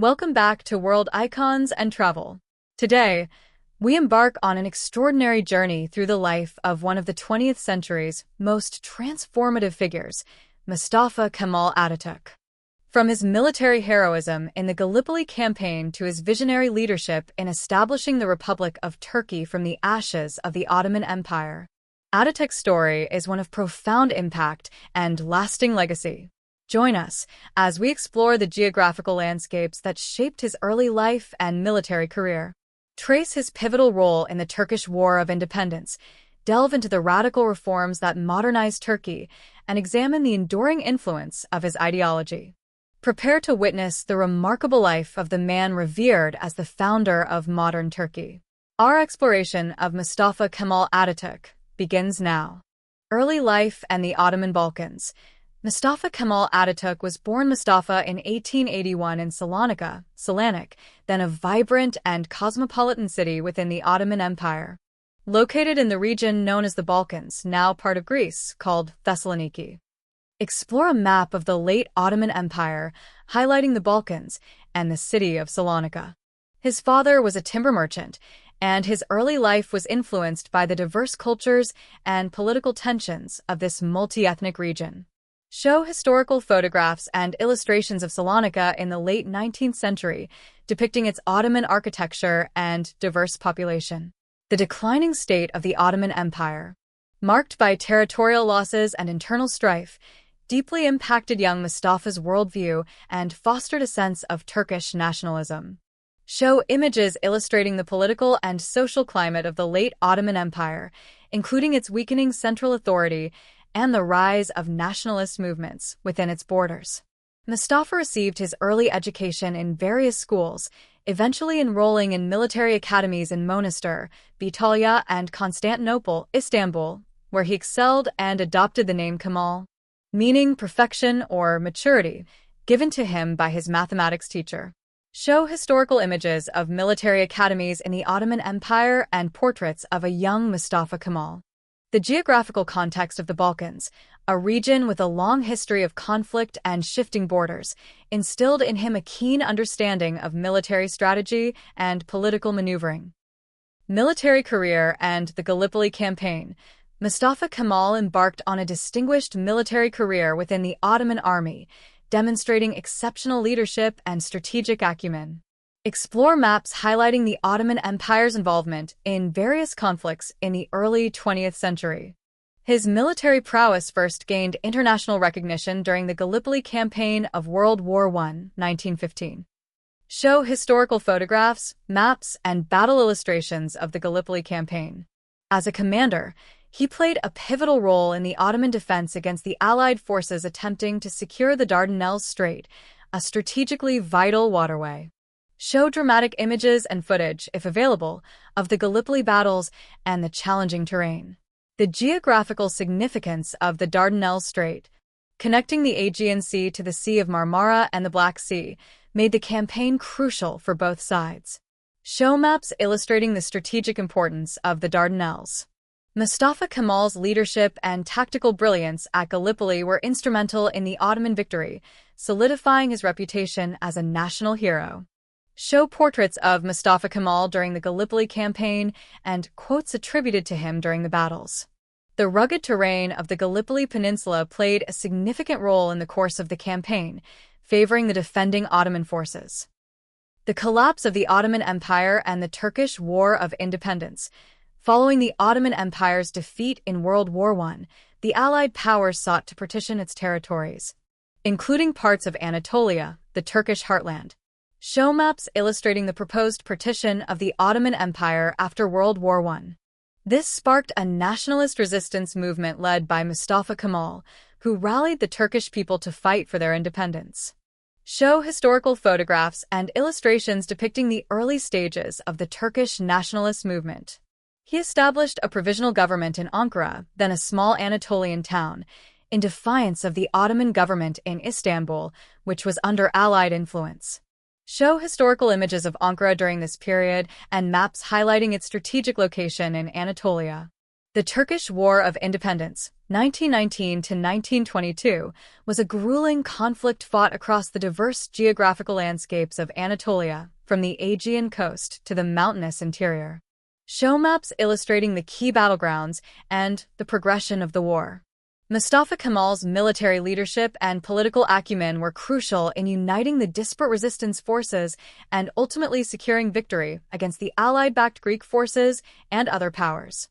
Welcome back to World Icons and Travel. Today, we embark on an extraordinary journey through the life of one of the 20th century's most transformative figures, Mustafa Kemal Atatürk. From his military heroism in the Gallipoli Campaign to his visionary leadership in establishing the Republic of Turkey from the ashes of the Ottoman Empire, Atatürk's story is one of profound impact and lasting legacy. Join us as we explore the geographical landscapes that shaped his early life and military career. Trace his pivotal role in the Turkish War of Independence, delve into the radical reforms that modernized Turkey, and examine the enduring influence of his ideology. Prepare to witness the remarkable life of the man revered as the founder of modern Turkey. Our exploration of Mustafa Kemal Atatürk begins now. Early life and the Ottoman Balkans. Mustafa Kemal Atatürk was born Mustafa in 1881 in Selanik, then a vibrant and cosmopolitan city within the Ottoman Empire. Located in the region known as the Balkans, now part of Greece, called Thessaloniki. Explore a map of the late Ottoman Empire, highlighting the Balkans and the city of Salonika. His father was a timber merchant, and his early life was influenced by the diverse cultures and political tensions of this multi-ethnic region. Show historical photographs and illustrations of Salonika in the late 19th century, depicting its Ottoman architecture and diverse population. The declining state of the Ottoman Empire, marked by territorial losses and internal strife, deeply impacted young Mustafa's worldview and fostered a sense of Turkish nationalism. Show images illustrating the political and social climate of the late Ottoman Empire, including its weakening central authority and the rise of nationalist movements within its borders. Mustafa received his early education in various schools, eventually enrolling in military academies in Monastir, Bitalya, and Constantinople, Istanbul, where he excelled and adopted the name Kemal, meaning perfection or maturity, given to him by his mathematics teacher. Show historical images of military academies in the Ottoman Empire and portraits of a young Mustafa Kemal. The geographical context of the Balkans, a region with a long history of conflict and shifting borders, instilled in him a keen understanding of military strategy and political maneuvering. Military career and the Gallipoli Campaign. Mustafa Kemal embarked on a distinguished military career within the Ottoman army, demonstrating exceptional leadership and strategic acumen. Explore maps highlighting the Ottoman Empire's involvement in various conflicts in the early 20th century. His military prowess first gained international recognition during the Gallipoli Campaign of World War I, 1915. Show historical photographs, maps, and battle illustrations of the Gallipoli Campaign. As a commander, he played a pivotal role in the Ottoman defense against the Allied forces attempting to secure the Dardanelles Strait, a strategically vital waterway. Show dramatic images and footage, if available, of the Gallipoli battles and the challenging terrain. The geographical significance of the Dardanelles Strait, connecting the Aegean Sea to the Sea of Marmara and the Black Sea, made the campaign crucial for both sides. Show maps illustrating the strategic importance of the Dardanelles. Mustafa Kemal's leadership and tactical brilliance at Gallipoli were instrumental in the Ottoman victory, solidifying his reputation as a national hero. Show portraits of Mustafa Kemal during the Gallipoli Campaign and quotes attributed to him during the battles. The rugged terrain of the Gallipoli Peninsula played a significant role in the course of the campaign, favoring the defending Ottoman forces. The collapse of the Ottoman Empire and the Turkish War of Independence. Following the Ottoman Empire's defeat in World War I, the Allied powers sought to partition its territories, including parts of Anatolia, the Turkish heartland. Show maps illustrating the proposed partition of the Ottoman Empire after World War I. This sparked a nationalist resistance movement led by Mustafa Kemal, who rallied the Turkish people to fight for their independence. Show historical photographs and illustrations depicting the early stages of the Turkish nationalist movement. He established a provisional government in Ankara, then a small Anatolian town, in defiance of the Ottoman government in Istanbul, which was under Allied influence. Show historical images of Ankara during this period and maps highlighting its strategic location in Anatolia. The Turkish War of Independence, 1919 to 1922, was a grueling conflict fought across the diverse geographical landscapes of Anatolia, from the Aegean coast to the mountainous interior. Show maps illustrating the key battlegrounds and the progression of the war. Mustafa Kemal's military leadership and political acumen were crucial in uniting the disparate resistance forces and ultimately securing victory against the Allied-backed Greek forces and other powers.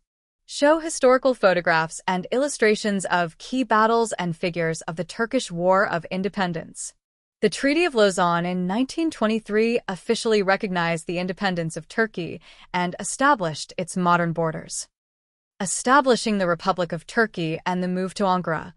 Show historical photographs and illustrations of key battles and figures of the Turkish War of Independence. The Treaty of Lausanne in 1923 officially recognized the independence of Turkey and established its modern borders, establishing the Republic of Turkey and the move to Ankara.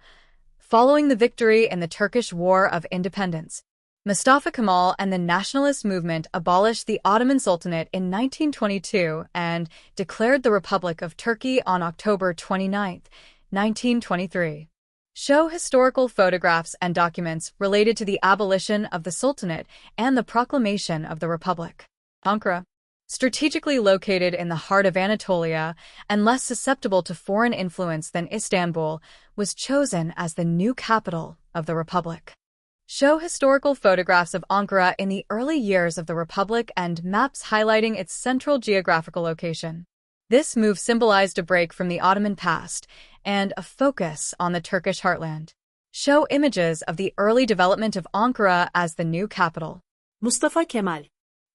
Following the victory in the Turkish War of Independence, Mustafa Kemal and the nationalist movement abolished the Ottoman Sultanate in 1922 and declared the Republic of Turkey on October 29, 1923. Show historical photographs and documents related to the abolition of the Sultanate and the proclamation of the Republic. Ankara, strategically located in the heart of Anatolia and less susceptible to foreign influence than Istanbul, was chosen as the new capital of the Republic. Show historical photographs of Ankara in the early years of the Republic and maps highlighting its central geographical location. This move symbolized a break from the Ottoman past and a focus on the Turkish heartland. Show images of the early development of Ankara as the new capital. Mustafa Kemal,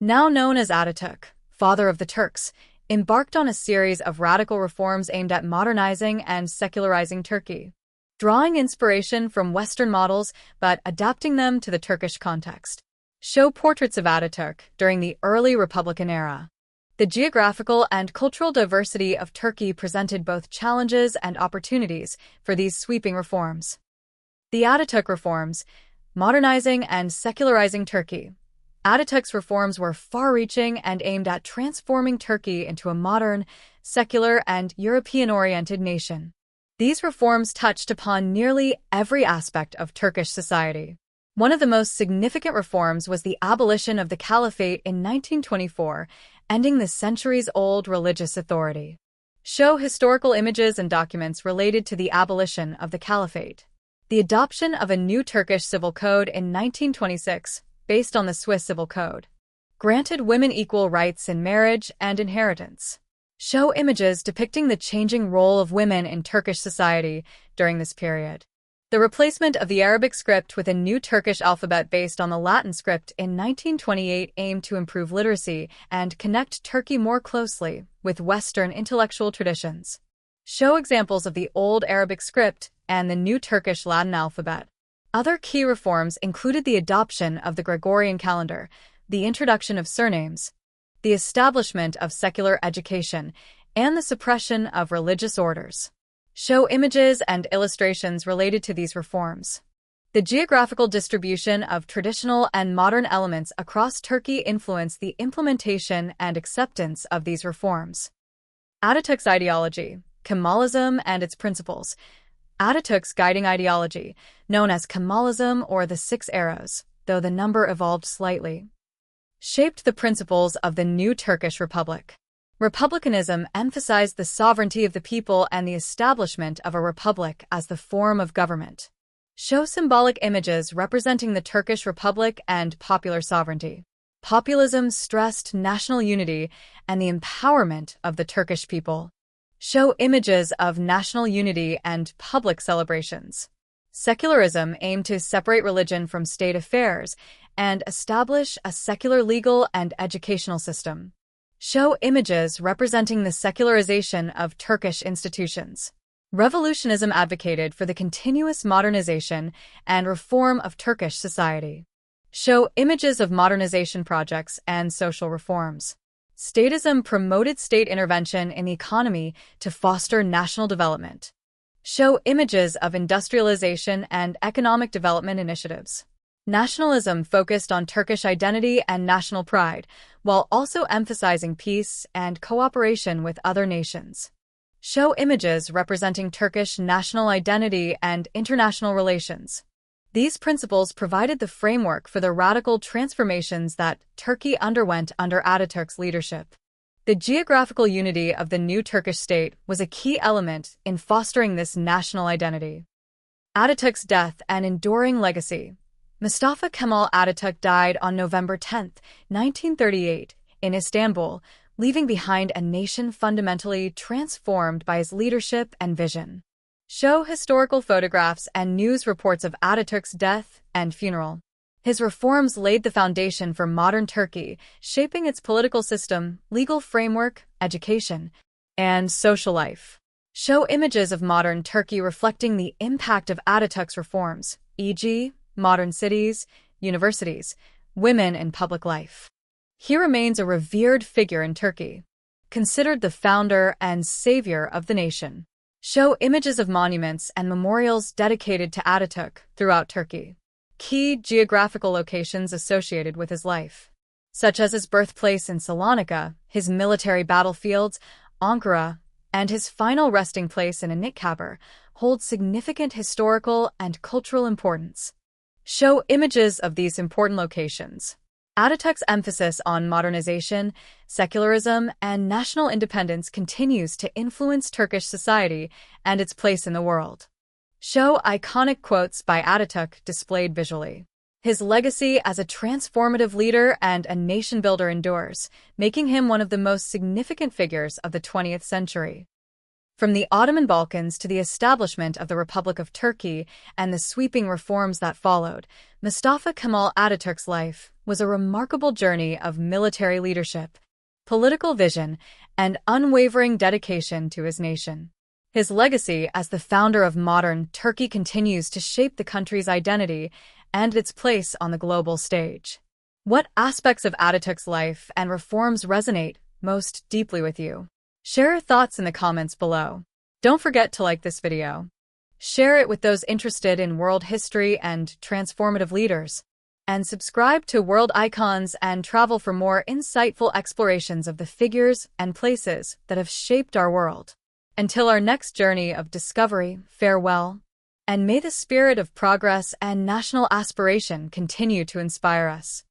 now known as Atatürk, father of the Turks, embarked on a series of radical reforms aimed at modernizing and secularizing Turkey, drawing inspiration from Western models but adapting them to the Turkish context. Show portraits of Atatürk during the early Republican era. The geographical and cultural diversity of Turkey presented both challenges and opportunities for these sweeping reforms. The Atatürk reforms, modernizing and secularizing Turkey. Atatürk's reforms were far-reaching and aimed at transforming Turkey into a modern, secular, and European-oriented nation. These reforms touched upon nearly every aspect of Turkish society. One of the most significant reforms was the abolition of the Caliphate in 1924, ending the centuries-old religious authority. Show historical images and documents related to the abolition of the Caliphate. The adoption of a new Turkish civil code in 1926, based on the Swiss Civil Code, granted women equal rights in marriage and inheritance. Show images depicting the changing role of women in Turkish society during this period. The replacement of the Arabic script with a new Turkish alphabet based on the Latin script in 1928 aimed to improve literacy and connect Turkey more closely with Western intellectual traditions. Show examples of the old Arabic script and the new Turkish Latin alphabet. Other key reforms included the adoption of the Gregorian calendar, the introduction of surnames, the establishment of secular education, and the suppression of religious orders. Show images and illustrations related to these reforms. The geographical distribution of traditional and modern elements across Turkey influenced the implementation and acceptance of these reforms. Atatürk's ideology, Kemalism and its principles. Atatürk's guiding ideology, known as Kemalism or the Six Arrows, though the number evolved slightly, shaped the principles of the new Turkish Republic. Republicanism emphasized the sovereignty of the people and the establishment of a republic as the form of government. Show symbolic images representing the Turkish Republic and popular sovereignty. Populism stressed national unity and the empowerment of the Turkish people. Show images of national unity and public celebrations. Secularism aimed to separate religion from state affairs and establish a secular legal and educational system. Show images representing the secularization of Turkish institutions. Revolutionism advocated for the continuous modernization and reform of Turkish society. Show images of modernization projects and social reforms. Statism promoted state intervention in the economy to foster national development. Show images of industrialization and economic development initiatives. Nationalism focused on Turkish identity and national pride, while also emphasizing peace and cooperation with other nations. Show images representing Turkish national identity and international relations. These principles provided the framework for the radical transformations that Turkey underwent under Atatürk's leadership. The geographical unity of the new Turkish state was a key element in fostering this national identity. Atatürk's death and enduring legacy. Mustafa Kemal Atatürk died on November 10, 1938, in Istanbul, leaving behind a nation fundamentally transformed by his leadership and vision. Show historical photographs and news reports of Atatürk's death and funeral. His reforms laid the foundation for modern Turkey, shaping its political system, legal framework, education, and social life. Show images of modern Turkey reflecting the impact of Atatürk's reforms, e.g., modern cities, universities, women in public life. He remains a revered figure in Turkey, considered the founder and savior of the nation. Show images of monuments and memorials dedicated to Atatürk throughout Turkey. Key geographical locations associated with his life, such as his birthplace in Salonika, his military battlefields, Ankara, and his final resting place in Anıtkabir, hold significant historical and cultural importance. Show images of these important locations. Atatürk's emphasis on modernization, secularism, and national independence continues to influence Turkish society and its place in the world. Show iconic quotes by Atatürk displayed visually. His legacy as a transformative leader and a nation-builder endures, making him one of the most significant figures of the 20th century. From the Ottoman Balkans to the establishment of the Republic of Turkey and the sweeping reforms that followed, Mustafa Kemal Atatürk's life was a remarkable journey of military leadership, political vision, and unwavering dedication to his nation. His legacy as the founder of modern Turkey continues to shape the country's identity and its place on the global stage. What aspects of Atatürk's life and reforms resonate most deeply with you? Share your thoughts in the comments below. Don't forget to like this video. Share it with those interested in world history and transformative leaders. And subscribe to World Icons and Travel for more insightful explorations of the figures and places that have shaped our world. Until our next journey of discovery, farewell, and may the spirit of progress and national aspiration continue to inspire us.